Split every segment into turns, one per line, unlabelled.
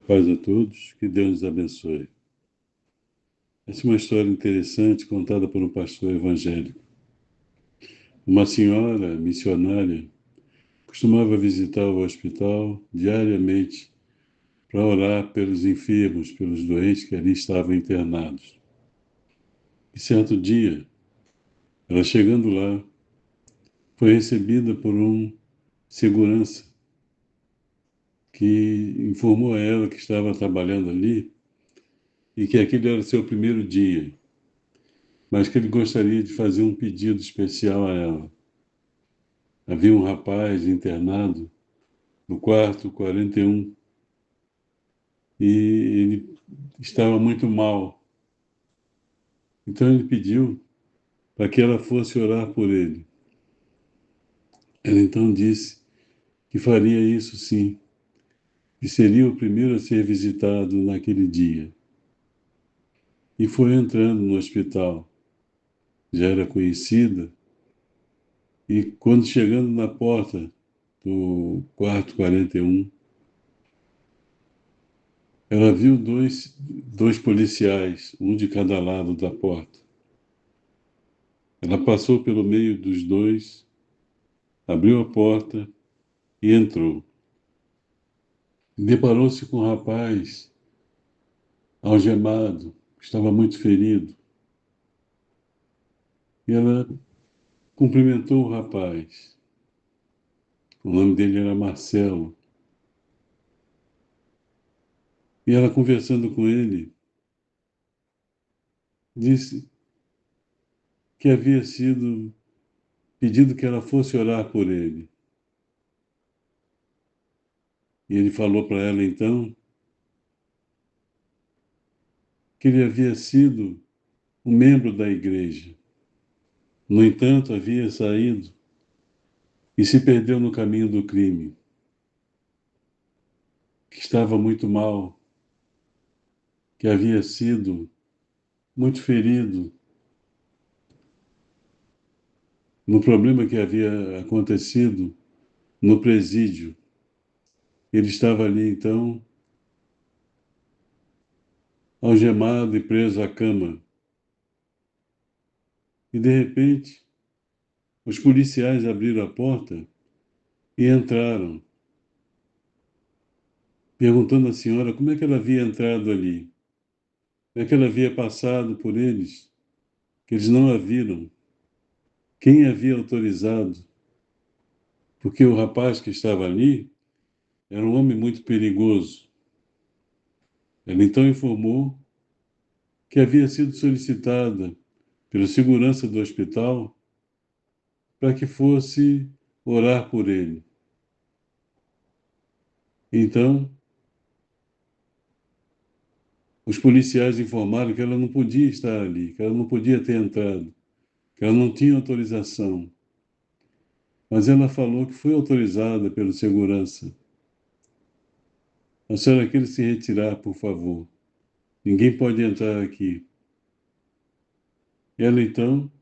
Paz a todos, que Deus nos abençoe. Essa é uma história interessante contada por um pastor evangélico. Uma senhora missionária costumava visitar o hospital diariamente para orar pelos enfermos, pelos doentes que ali estavam internados. E certo dia, ela chegando lá, foi recebida por um segurança que informou a ela que estava trabalhando ali e que aquele era o seu primeiro dia, mas que ele gostaria de fazer um pedido especial a ela. Havia um rapaz internado no quarto 41 e ele estava muito mal. Então ele pediu para que ela fosse orar por ele. Ela então disse que faria isso sim, e seria o primeiro a ser visitado naquele dia. E foi entrando no hospital. Já era conhecida, e quando chegando na porta do quarto 41, ela viu dois policiais, um de cada lado da porta. Ela passou pelo meio dos dois, abriu a porta e entrou. Deparou-se com um rapaz algemado, que estava muito ferido. E ela cumprimentou o rapaz. O nome dele era Marcelo. E ela, conversando com ele, disse que havia sido pedido que ela fosse orar por ele. E ele falou para ela, então, que ele havia sido um membro da igreja. No entanto, havia saído e se perdeu no caminho do crime, que estava muito mal, que havia sido muito ferido no problema que havia acontecido no presídio. Ele estava ali, então, algemado e preso à cama. E, de repente, os policiais abriram a porta e entraram, perguntando à senhora como é que ela havia entrado ali, como é que ela havia passado por eles, que eles não a viram, quem havia autorizado, porque o rapaz que estava ali era um homem muito perigoso. Ela então informou que havia sido solicitada pelo segurança do hospital para que fosse orar por ele. Então, os policiais informaram que ela não podia estar ali, que ela não podia ter entrado, que ela não tinha autorização. Mas ela falou que foi autorizada pelo segurança. A senhora quer se retirar, por favor. Ninguém pode entrar aqui. Ela então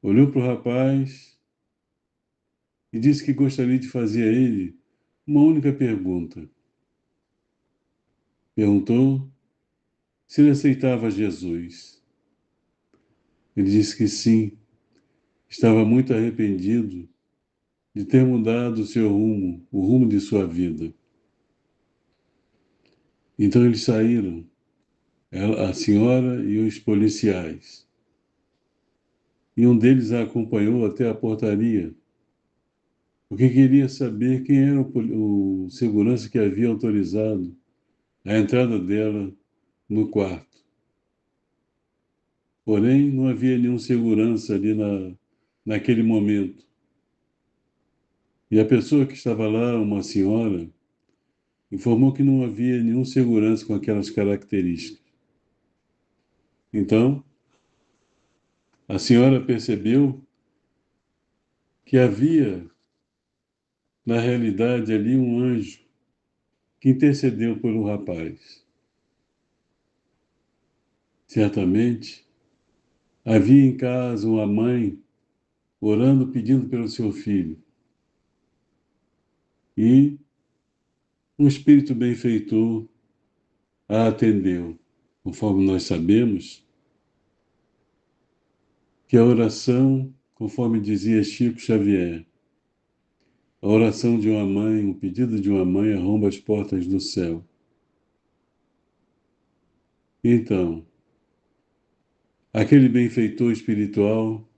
olhou para o rapaz e disse que gostaria de fazer a ele uma única pergunta. Perguntou se ele aceitava Jesus. Ele disse que sim, estava muito arrependido de ter mudado o seu rumo, o rumo de sua vida. Então eles saíram, a senhora e os policiais. E um deles a acompanhou até a portaria, porque queria saber quem era o segurança que havia autorizado a entrada dela no quarto. Porém, não havia nenhum segurança ali naquele momento. E a pessoa que estava lá, uma senhora, informou que não havia nenhum segurança com aquelas características. Então, a senhora percebeu que havia, na realidade, ali um anjo que intercedeu por um rapaz. Certamente, havia em casa uma mãe orando, pedindo pelo seu filho. E um espírito benfeitor a atendeu. Conforme nós sabemos, que a oração, conforme dizia Chico Xavier, a oração de uma mãe, o pedido de uma mãe arromba as portas do céu. Então, aquele benfeitor espiritual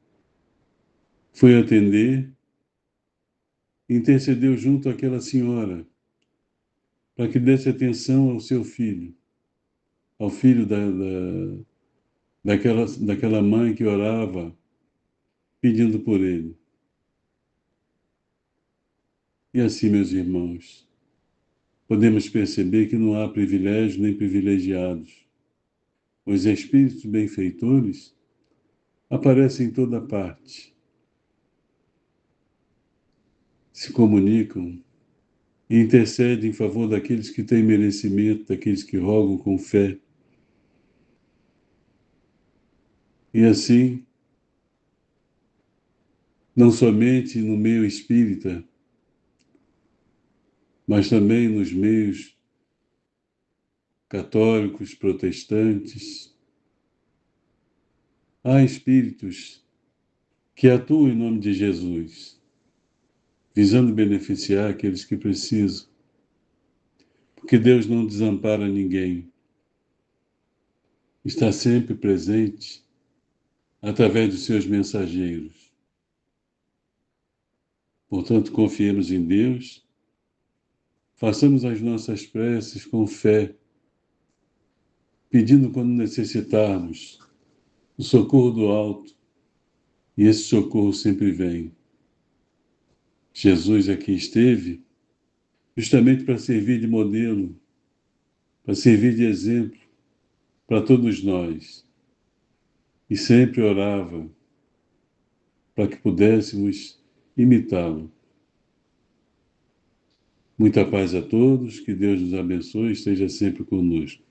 foi atender, intercedeu junto àquela senhora, para que desse atenção ao seu filho, ao filho daquela mãe que orava, pedindo por ele. E assim, meus irmãos, podemos perceber que não há privilégios nem privilegiados. Os espíritos benfeitores aparecem em toda parte, se comunicam e intercedem em favor daqueles que têm merecimento, daqueles que rogam com fé. E assim, não somente no meio espírita, mas também nos meios católicos, protestantes, há espíritos que atuam em nome de Jesus, visando beneficiar aqueles que precisam, porque Deus não desampara ninguém, está sempre presente através dos seus mensageiros. Portanto, confiemos em Deus, façamos as nossas preces com fé, pedindo quando necessitarmos o socorro do alto, e esse socorro sempre vem. Jesus aqui esteve justamente para servir de modelo, para servir de exemplo para todos nós, e sempre orava para que pudéssemos imitá-lo. Muita paz a todos, que Deus nos abençoe e esteja sempre conosco.